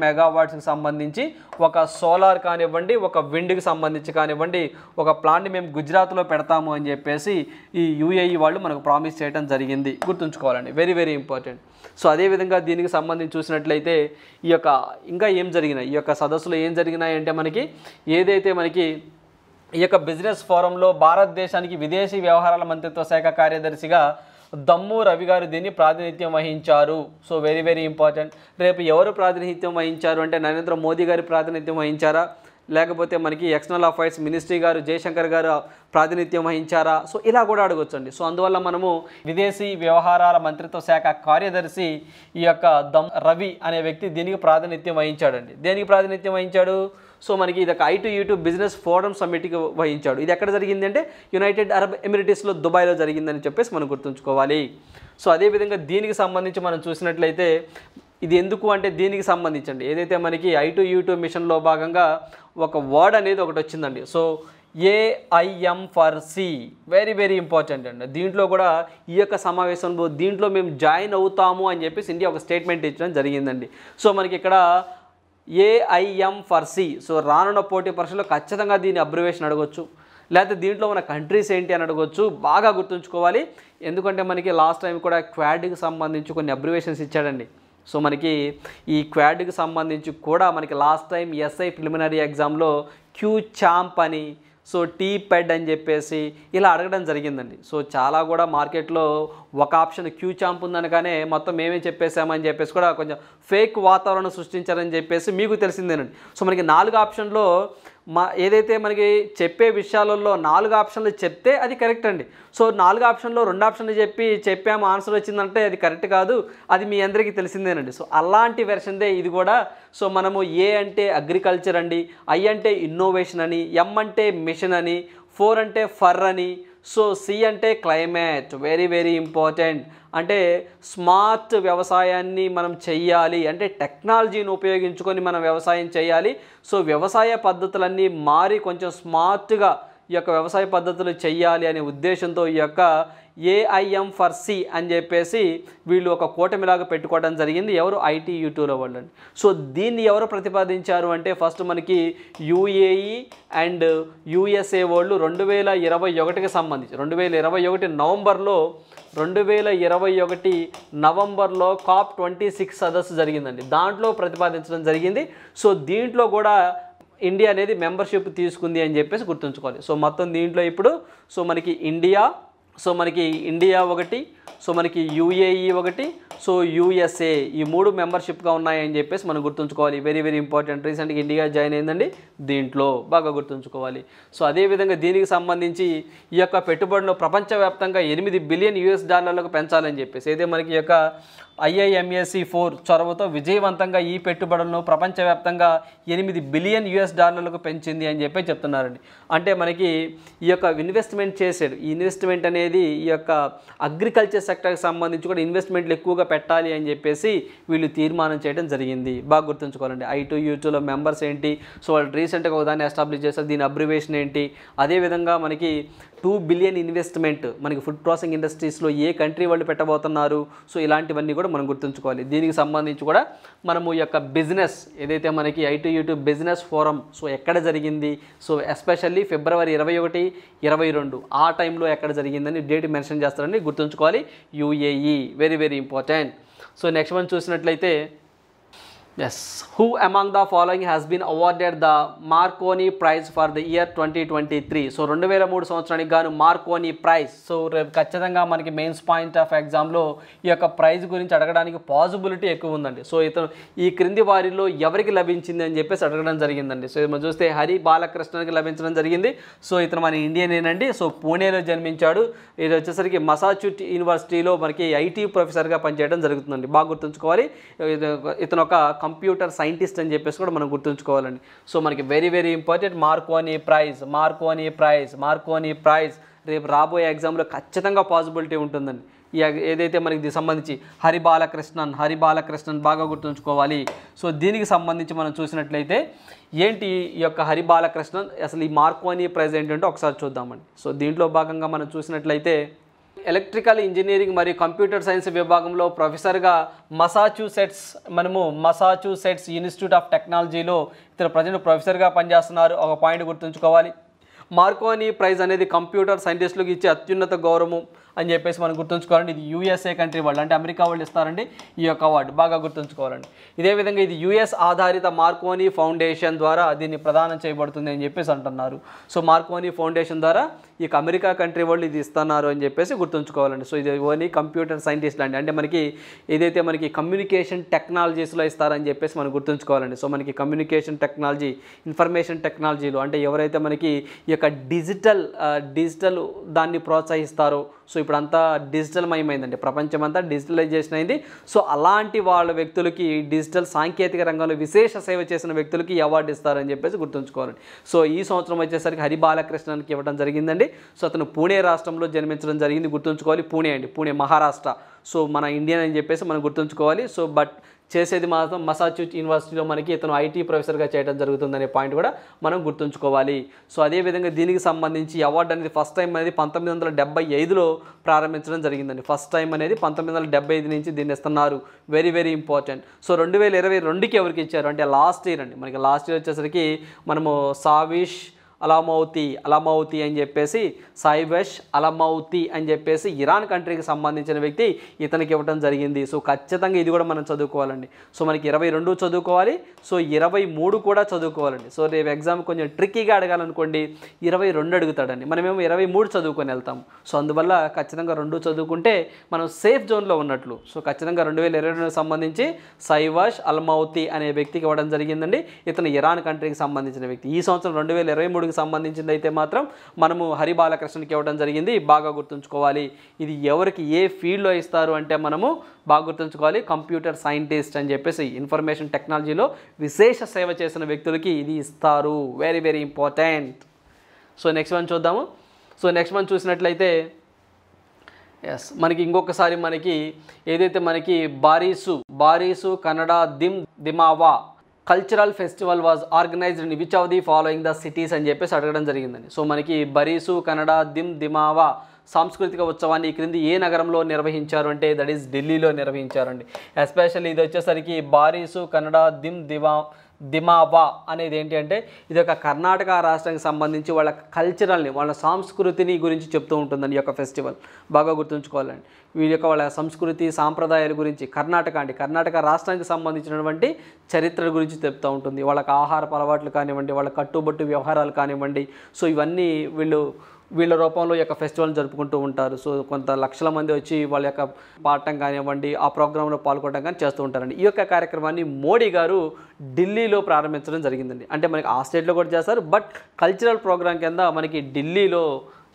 మెగావాట్స్కి సంబంధించి ఒక సోలార్ కానివ్వండి, ఒక విండ్కి సంబంధించి కానివ్వండి, ఒక ప్లాంట్ మేము గుజరాత్లో పెడతాము అని చెప్పేసి ఈ UAE వాళ్ళు మనకు ప్రామిస్ చేయడం జరిగింది, గుర్తుంచుకోవాలండి, వెరీ వెరీ ఇంపార్టెంట్. సో అదేవిధంగా దీనికి సంబంధించి చూసినట్లయితే ఈ యొక్క ఇంకా ఏం జరిగినాయి, ఈ యొక్క సదస్సులో ఏం జరిగినాయి అంటే మనకి ఏదైతే మనకి ఈ యొక్క బిజినెస్ ఫోరంలో భారతదేశానికి విదేశీ వ్యవహారాల మంత్రిత్వ శాఖ కార్యదర్శిగా దమ్ము రవి గారు దీన్ని ప్రాతినిధ్యం వహించారు. So very very important. రేపు ఎవరు ప్రాతినిధ్యం వహించారు అంటే నరేంద్ర మోదీ గారి ప్రాతినిధ్యం వహించారా, లేకపోతే మనకి ఎక్స్టర్నల్ అఫైర్స్ మినిస్ట్రీ గారు జయశంకర్ గారు ప్రాతినిధ్యం వహించారా, సో ఇలా కూడా అడగొచ్చండి. సో అందువల్ల మనము విదేశీ వ్యవహారాల మంత్రిత్వ శాఖ కార్యదర్శి ఈ యొక్క దమ్ రవి అనే వ్యక్తి దీనికి ప్రాతినిధ్యం వహించాడండి. దేనికి ప్రాతినిధ్యం వహించాడు? సో మనకి ఇది ఒక I2U2 బిజినెస్ ఫోరం సమ్మిట్కి వహించాడు. ఇది ఎక్కడ జరిగింది అంటే యునైటెడ్ అరబ్ ఎమిరేట్స్లో దుబాయ్లో జరిగిందని చెప్పేసి మనం గుర్తుంచుకోవాలి. సో అదేవిధంగా దీనికి సంబంధించి మనం చూసినట్లయితే ఇది ఎందుకు అంటే దీనికి సంబంధించండి ఏదైతే మనకి I2U2 మిషన్లో భాగంగా ఒక వర్డ్ అనేది ఒకటి వచ్చిందండి. So AIM for C, very very important అండి. దీంట్లో కూడా ఈ యొక్క సమావేశంలో దీంట్లో మేము జాయిన్ అవుతాము అని చెప్పేసి ఇండియా ఒక స్టేట్మెంట్ ఇచ్చడం జరిగిందండి. సో మనకి ఇక్కడ AIM ఫర్ C, సో రానున్న పోటీ పరీక్షలో ఖచ్చితంగా దీని అబ్రివేషన్ అడగొచ్చు, లేకపోతే దీంట్లో మన కంట్రీస్ ఏంటి అని అడగొచ్చు, బాగా గుర్తుంచుకోవాలి. ఎందుకంటే మనకి లాస్ట్ టైం కూడా క్వాడ్కి సంబంధించి కొన్ని అబ్రివేషన్స్ ఇచ్చాడండి. సో మనకి ఈ క్వాడ్కి సంబంధించి కూడా మనకి లాస్ట్ టైం SI ప్రిలిమినరీ ఎగ్జామ్లో QChamp అని, సో TPED అని చెప్పేసి ఇలా అడగడం జరిగిందండి. సో చాలా కూడా మార్కెట్లో ఒక ఆప్షన్ QChamp ఉందనగానే మొత్తం మేమే చెప్పేసామని చెప్పేసి కూడా కొంచెం ఫేక్ వాతావరణం సృష్టించారని చెప్పేసి మీకు తెలిసిందేనండి. సో మనకి 4 ఆప్షన్లో ఏదైతే మనకి చెప్పే విషయాలలో 4 ఆప్షన్లు చెప్తే అది కరెక్ట్ అండి. సో 4 ఆప్షన్లో 2 ఆప్షన్లు చెప్పాము ఆన్సర్ వచ్చిందంటే అది కరెక్ట్ కాదు, అది మీ అందరికీ తెలిసిందేనండి. సో అలాంటి వెర్షన్దే ఇది కూడా. సో మనము A అంటే అగ్రికల్చర్ అండి, I అంటే ఇన్నోవేషన్ అని, M అంటే మిషన్ అని, 4 అంటే ఫర్ అని, సో C అంటే క్లైమేట్, వెరీ వెరీ ఇంపార్టెంట్. అంటే స్మార్ట్ వ్యవసాయాన్ని మనం చెయ్యాలి అంటే టెక్నాలజీని ఉపయోగించుకొని మనం వ్యవసాయం చేయాలి. సో వ్యవసాయ పద్ధతులన్నీ మారి కొంచెం స్మార్ట్గా ఈ యొక్క వ్యవసాయ పద్ధతులు చెయ్యాలి అనే ఉద్దేశంతో ఈ యొక్క AIM ఫర్ C అని చెప్పేసి వీళ్ళు ఒక కూటమిలాగా పెట్టుకోవడం జరిగింది. ఎవరు? I2U2లో వాళ్ళు అండి. సో దీన్ని ఎవరు ప్రతిపాదించారు అంటే ఫస్ట్ మనకి UAE అండ్ USA వాళ్ళు 2021కి సంబంధించి 2021 నవంబర్లో 2021 నవంబర్లో COP26 సదస్సు జరిగిందండి. దాంట్లో ప్రతిపాదించడం జరిగింది. సో దీంట్లో కూడా ఇండియా అనేది మెంబర్షిప్ తీసుకుంది అని చెప్పేసి గుర్తుంచుకోవాలి. సో మొత్తం దీంట్లో ఇప్పుడు సో మనకి ఇండియా, సో మనకి ఇండియా ఒకటి, సో మనకి యూఏఈ ఒకటి, సో యూఎస్ఏ, ఈ 3 మెంబర్షిప్గా ఉన్నాయని చెప్పేసి మనం గుర్తుంచుకోవాలి. Very very important. రీసెంట్గా ఇండియా జాయిన్ అయిందండి దీంట్లో, బాగా గుర్తుంచుకోవాలి. సో అదేవిధంగా దీనికి సంబంధించి ఈ యొక్క పెట్టుబడులను ప్రపంచవ్యాప్తంగా $8 బిలియన్ పెంచాలని చెప్పేసి అయితే మనకి ఈ యొక్క IIMAC4 చొరవతో విజయవంతంగా ఈ పెట్టుబడులను ప్రపంచవ్యాప్తంగా $8 బిలియన్ పెంచింది అని చెప్పి చెప్తున్నారండి. అంటే మనకి ఈ యొక్క ఇన్వెస్ట్మెంట్ చేశాడు. ఈ ఇన్వెస్ట్మెంట్ అనేది ఈ యొక్క అగ్రికల్చర్ సెక్టర్కి సంబంధించి కూడా ఇన్వెస్ట్మెంట్లు ఎక్కువగా పెట్టాలి అని చెప్పేసి వీళ్ళు తీర్మానం చేయడం జరిగింది. బాగా గుర్తుంచుకోవాలండి. I2U2లో మెంబర్స్ ఏంటి, సో వాళ్ళు రీసెంట్గా ఒకదాన్ని ఎస్టాబ్లిష్ చేస్తారు, దీని అబ్రివేషన్ ఏంటి. అదేవిధంగా మనకి $2 బిలియన్ ఇన్వెస్ట్మెంట్ మనకి ఫుడ్ ప్రాసెసింగ్ ఇండస్ట్రీస్లో ఏ కంట్రీ వాళ్ళు పెట్టబోతున్నారు, సో ఇలాంటివన్నీ కూడా మనం గుర్తుంచుకోవాలి. దీనికి సంబంధించి కూడా మనము ఈ యొక్క బిజినెస్ ఏదైతే మనకి I2U2 బిజినెస్ ఫోరం సో ఎక్కడ జరిగింది, సో ఎస్పెషల్లీ ఫిబ్రవరి 21, 22 ఆ టైంలో ఎక్కడ జరిగిందని డేట్ మెన్షన్ చేస్తారని గుర్తుంచుకోవాలి. UAE very very important. So next one చూసినట్లయితే yes, who among the following has been awarded the Marconi prize for the year 2023? So 2003 సంవత్సరానికి గాను మార్కోనీ ప్రైజ్. సో రేపు ఖచ్చితంగా మనకి మెయిన్స్ పాయింట్ ఆఫ్ ఎగ్జామ్లో ఈ యొక్క ప్రైజ్ గురించి అడగడానికి పాసిబిలిటీ ఎక్కువ ఉందండి. సో ఇతను ఈ క్రింది వారిలో ఎవరికి లభించింది అని చెప్పేసి అడగడం జరిగిందండి. సో మనం చూస్తే హరి బాలకృష్ణన్కి లభించడం జరిగింది. సో ఇతను మన ఇండియనేనండి. సో పూణేలో జన్మించాడు. ఇది వచ్చేసరికి మసాచ్యూసెట్స్ యూనివర్సిటీలో మనకి ఐటీ ప్రొఫెసర్గా పనిచేయడం జరుగుతుందండి. బాగా గుర్తుంచుకోవాలి. ఇతను ఒక కంప్యూటర్ సైంటిస్ట్ అని చెప్పేసి కూడా మనం గుర్తుంచుకోవాలండి. సో మనకి very very important Marconi prize, Marconi prize, Marconi prize రేపు రాబోయే ఎగ్జామ్లో ఖచ్చితంగా పాసిబిలిటీ ఉంటుందండి. ఏదైతే మనకి సంబంధించి హరి బాలకృష్ణన్ బాగా గుర్తుంచుకోవాలి. సో దీనికి సంబంధించి మనం చూసినట్లయితే ఏంటి ఈ యొక్క హరి బాలకృష్ణన్, అసలు ఈ మార్కోనీ ప్రైజ్ ఏంటంటే ఒకసారి చూద్దామండి. సో దీంట్లో భాగంగా మనం చూసినట్లయితే ఎలక్ట్రికల్ ఇంజనీరింగ్ మరియు కంప్యూటర్ సైన్స్ విభాగంలో ప్రొఫెసర్గా మసాచ్యూసెట్స్ ఇన్స్టిట్యూట్ ఆఫ్ టెక్నాలజీలో ఇతర ప్రజలు ప్రొఫెసర్గా పనిచేస్తున్నారు. ఒక పాయింట్ గుర్తుంచుకోవాలి. మార్కోనీ ప్రైజ్ అనేది కంప్యూటర్ సైంటిస్టులకు ఇచ్చే అత్యున్నత గౌరవం అని చెప్పేసి మనం గుర్తుంచుకోవాలండి. ఇది USA కంట్రీ వాళ్ళు, అంటే అమెరికా వాళ్ళు ఇస్తారండి ఈ యొక్క అవార్డు, బాగా గుర్తుంచుకోవాలండి. ఇదే విధంగా ఇది US ఆధారిత మార్కోనీ ఫౌండేషన్ ద్వారా దీన్ని ప్రదానం చేయబడుతుంది అని చెప్పేసి అంటున్నారు. సో మార్కోనీ ఫౌండేషన్ ద్వారా ఈ అమెరికా కంట్రీ వాళ్ళు ఇది ఇస్తున్నారు అని చెప్పేసి గుర్తుంచుకోవాలండి. సో ఇది ఓన్లీ కంప్యూటర్ సైంటిస్టులు అండి, అంటే మనకి ఏదైతే మనకి కమ్యూనికేషన్ టెక్నాలజీస్లో ఇస్తారని చెప్పేసి మనం గుర్తుంచుకోవాలండి. సో మనకి కమ్యూనికేషన్ టెక్నాలజీ, ఇన్ఫర్మేషన్ టెక్నాలజీలో అంటే ఎవరైతే మనకి ఈ యొక్క డిజిటల్ దాన్ని ప్రోత్సహిస్తారో, సో ఇప్పుడు అంతా డిజిటల్ మయమైందండి, ప్రపంచం అంతా డిజిటలైజేషన్ అయింది. సో అలాంటి వాళ్ళ వ్యక్తులకి డిజిటల్ సాంకేతిక రంగంలో విశేష సేవ చేసిన వ్యక్తులకి అవార్డు ఇస్తారని చెప్పేసి గుర్తుంచుకోవాలండి. సో ఈ సంవత్సరం వచ్చేసరికి హరి బాలకృష్ణన్కి ఇవ్వడం జరిగిందండి. సో అతను పూణే రాష్ట్రంలో జన్మించడం జరిగింది. గుర్తుంచుకోవాలి, పూణే మహారాష్ట్ర. సో మన ఇండియన్ అని చెప్పేసి మనం గుర్తుంచుకోవాలి. సో బట్ చేసేది మాత్రం మసాచ్యూసెట్స్ యూనివర్సిటీలో మనకి ఇతను ఐటీ ప్రొఫెసర్గా చేయడం జరుగుతుందనే పాయింట్ కూడా మనం గుర్తుంచుకోవాలి. సో అదేవిధంగా దీనికి సంబంధించి అవార్డు అనేది ఫస్ట్ టైం అనేది 1975లో ప్రారంభించడం జరిగిందండి. ఫస్ట్ టైం అనేది 1975 నుంచి దీన్ని ఇస్తున్నారు. Very very important. సో 2022కి ఎవరికి ఇచ్చారు అంటే లాస్ట్ ఇయర్ అండి. మనకి లాస్ట్ ఇయర్ వచ్చేసరికి మనము సావిష్ అలమౌతి అని చెప్పేసి అని చెప్పేసి ఇరాన్ కంట్రీకి సంబంధించిన వ్యక్తి ఇతనికి ఇవ్వడం జరిగింది. సో ఖచ్చితంగా ఇది కూడా మనం చదువుకోవాలండి. సో మనకి 22 చదువుకోవాలి, సో 23 కూడా చదువుకోవాలండి. సో రేపు ఎగ్జామ్ కొంచెం ట్రిక్కీగా అడగాలనుకోండి 22 అడుగుతాడండి, మనమేమో 23 చదువుకొని వెళ్తాం. సో అందువల్ల ఖచ్చితంగా 2 చదువుకుంటే మనం సేఫ్ జోన్లో ఉన్నట్లు. సో ఖచ్చితంగా 2022కి సంబంధించి సైవాష్ అల్మౌతి అనే వ్యక్తికి ఇవ్వడం జరిగిందండి. ఇతను ఇరాన్ కంట్రీకి సంబంధించిన వ్యక్తి. ఈ సంవత్సరం 2023 సంబంధించింది అయితే మాత్రం మనము హరి బాలకృష్ణన్కి ఇవ్వడం జరిగింది. బాగా గుర్తుంచుకోవాలి. ఇది ఎవరికి ఏ ఫీల్డ్లో ఇస్తారు అంటే మనము బాగా గుర్తుంచుకోవాలి, కంప్యూటర్ సైంటిస్ట్ అని చెప్పేసి ఇన్ఫర్మేషన్ టెక్నాలజీలో విశేష సేవ చేసిన వ్యక్తులకి ఇది ఇస్తారు. Very very important. So next one చూద్దాము. సో నెక్స్ట్ వన్ చూసినట్లయితే ఎస్ మనకి ఇంకొకసారి మనకి ఏదైతే మనకి Baarisu Kannada Dimdimava cultural festival was organised in which of the following the cities అని చెప్పేసి అడగడం జరిగిందండి. సో మనకి బరీసు కన్నడ దిమావా సాంస్కృతిక ఉత్సవాన్ని ఈ క్రింది ఏ నగరంలో నిర్వహించారు అంటే దట్ ఈస్ ఢిల్లీలో నిర్వహించారండి. ఎస్పెషల్లీ ఇది వచ్చేసరికి బారీసు కన్నడ దిమావా అనేది ఏంటి అంటే ఇది ఒక కర్ణాటక రాష్ట్రానికి సంబంధించి వాళ్ళ కల్చరల్ని, వాళ్ళ సంస్కృతిని గురించి చెప్తూ ఉంటుందండి ఈ యొక్క ఫెస్టివల్. బాగా గుర్తుంచుకోవాలండి. వీళ్ళ యొక్క వాళ్ళ సంస్కృతి సాంప్రదాయాల గురించి కర్ణాటక రాష్ట్రానికి సంబంధించినటువంటి చరిత్ర గురించి చెప్తూ ఉంటుంది. వాళ్ళకి ఆహారపు అలవాట్లు కానివ్వండి, వాళ్ళ కట్టుబట్టు వ్యవహారాలు కానివ్వండి, సో ఇవన్నీ వీళ్ళు వీళ్ళ రూపంలో ఈ యొక్క ఫెస్టివల్ జరుపుకుంటూ ఉంటారు. సో కొంత లక్షల మంది వచ్చి వాళ్ళ యొక్క పాడటం కానివ్వండి, ఆ ప్రోగ్రాంలో పాల్గొనడం కానీ చేస్తూ ఉంటారండి. ఈ యొక్క కార్యక్రమాన్ని మోడీ గారు ఢిల్లీలో ప్రారంభించడం జరిగిందండి. అంటే మనకి ఆ స్టేట్లో కూడా చేస్తారు, బట్ కల్చరల్ ప్రోగ్రాం కింద మనకి ఢిల్లీలో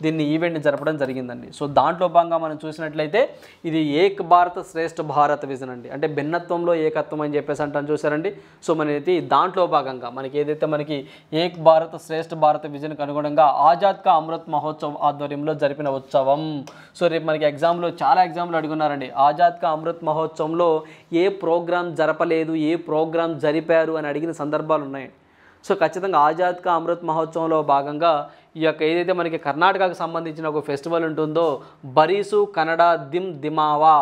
దీన్ని ఈవెంట్ని జరపడం జరిగిందండి. సో దాంట్లో భాగంగా మనం చూసినట్లయితే ఇది ఏక్ భారత్ శ్రేష్ఠ భారత్ విజన్ అండి. అంటే భిన్నత్వంలో ఏకత్వం అని చెప్పేసి అంటాను చూసారండి. సో మనకి దాంట్లో భాగంగా మనకి ఏదైతే మనకి ఏక్ భారత్ శ్రేష్ఠ భారత్ విజన్కి అనుగుణంగా ఆజాద్ కా అమృత్ మహోత్సవ్ ఆధ్వర్యంలో జరిపిన ఉత్సవం. సో రేపు మనకి ఎగ్జామ్లో చాలా ఎగ్జామ్లు అడుగున్నారండి. ఆజాద్ కా అమృత్ మహోత్సవంలో ఏ ప్రోగ్రాం జరపలేదు, ఏ ప్రోగ్రాం జరిపారు అని అడిగిన సందర్భాలు ఉన్నాయి. సో ఖచ్చితంగా ఆజాద్ కా అమృత్ మహోత్సవంలో భాగంగా ఈ యొక్క ఏదైతే మనకి కర్ణాటకకు సంబంధించిన ఒక ఫెస్టివల్ ఉంటుందో బరీసు కన్నడ దిమావా,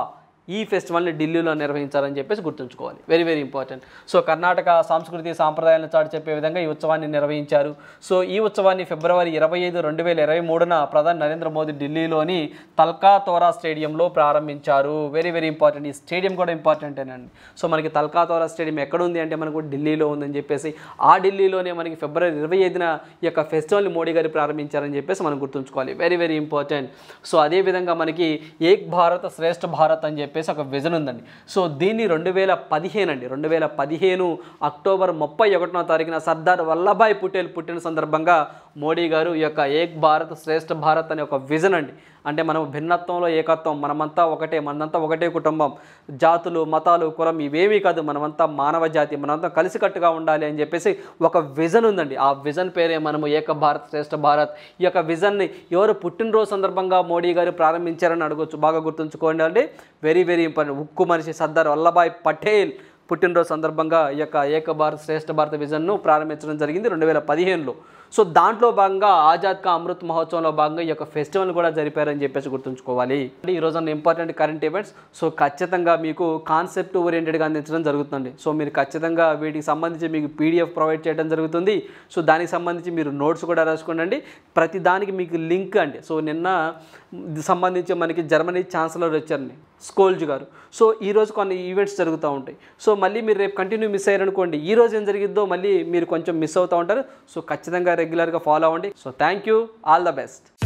ఈ ఫెస్టివల్ని ఢిల్లీలో నిర్వహించాలని చెప్పేసి గుర్తుంచుకోవాలి. Very very important. So Karnataka సాంస్కృతిక సాంప్రదాయాలను చాటి చెప్పే విధంగా ఈ ఉత్సవాన్ని నిర్వహించారు. సో ఈ ఉత్సవాన్ని ఫిబ్రవరి 25, 2023న ప్రధాని నరేంద్ర మోదీ ఢిల్లీలోని తల్కాతోరా స్టేడియంలో ప్రారంభించారు. Very very important. ఈ స్టేడియం కూడా ఇంపార్టెంటేనండి. సో మనకి తల్కాతోరా స్టేడియం ఎక్కడ ఉంది అంటే మనకు ఢిల్లీలో ఉందని చెప్పేసి, ఆ ఢిల్లీలోనే మనకి ఫిబ్రవరి 25న ఈ యొక్క ఫెస్టివల్ని మోడీ గారు ప్రారంభించారని చెప్పేసి మనం గుర్తుంచుకోవాలి. Very very important. సో అదేవిధంగా మనకి ఏక్ భారత్ శ్రేష్ఠ భారత్ అని చెప్పేసి ఒక విజన్ ఉందండి. సో దీన్ని 2015 అక్టోబర్ 31వ తారీఖున సర్దార్ వల్లభాయ్ పటేల్ పుట్టిన సందర్భంగా మోడీ గారు ఈ యొక్క ఏక్ భారత్ శ్రేష్ఠ భారత్ అనే ఒక విజన్ అండి. అంటే మనం భిన్నత్వంలో ఏకత్వం, మనమంతా ఒకటే, మనంతా ఒకటే కుటుంబం, జాతులు మతాలు కులం ఇవేమీ కాదు, మనమంతా మానవ జాతి, మనమంతా కలిసికట్టుగా ఉండాలి అని చెప్పేసి ఒక విజన్ ఉందండి. ఆ విజన్ పేరే మనము ఏక భారత్ శ్రేష్ఠ భారత్. ఈ యొక్క విజన్ని ఎవరు పుట్టినరోజు సందర్భంగా మోడీ గారు ప్రారంభించారని అడగొచ్చు. బాగా గుర్తుంచుకోండి అండి. Very very important. ఉక్కు మనిషి సర్దార్ వల్లభాయ్ పటేల్ పుట్టినరోజు సందర్భంగా ఈ యొక్క ఏక భారత్ శ్రేష్ఠ భారత విజన్ను ప్రారంభించడం జరిగింది 2015లో. సో దాంట్లో భాగంగా ఆజాద్ కా అమృత్ మహోత్సవంలో భాగంగా ఈ యొక్క ఫెస్టివల్ కూడా జరిపారని చెప్పేసి గుర్తుంచుకోవాలి. ఈ రోజు ఇంపార్టెంట్ కరెంట్ ఈవెంట్స్. సో ఖచ్చితంగా మీకు కాన్సెప్ట్ ఓరియంటెడ్గా అందించడం జరుగుతుంది. సో మీరు ఖచ్చితంగా వీటికి సంబంధించి మీకు పీడిఎఫ్ ప్రొవైడ్ చేయడం జరుగుతుంది. సో దానికి సంబంధించి మీరు నోట్స్ కూడా రాసుకోండి. ప్రతి దానికి మీకు లింక్ అండి. సో నిన్న సంబంధించి మనకి జర్మనీ ఛాన్సలర్ వచ్చారండి, స్కోల్జ్ గారు. సో ఈరోజు కొన్ని ఈవెంట్స్ జరుగుతూ ఉంటాయి. సో మళ్ళీ మీరు రేపు కంటిన్యూ మిస్ అయ్యారనుకోండి, ఈ రోజు ఏం జరిగిద్దో మళ్ళీ మీరు కొంచెం మిస్ అవుతూ ఉంటారు. సో ఖచ్చితంగా రెగ్యులర్గా ఫాలో అవ్వండి. So thank you, all the best.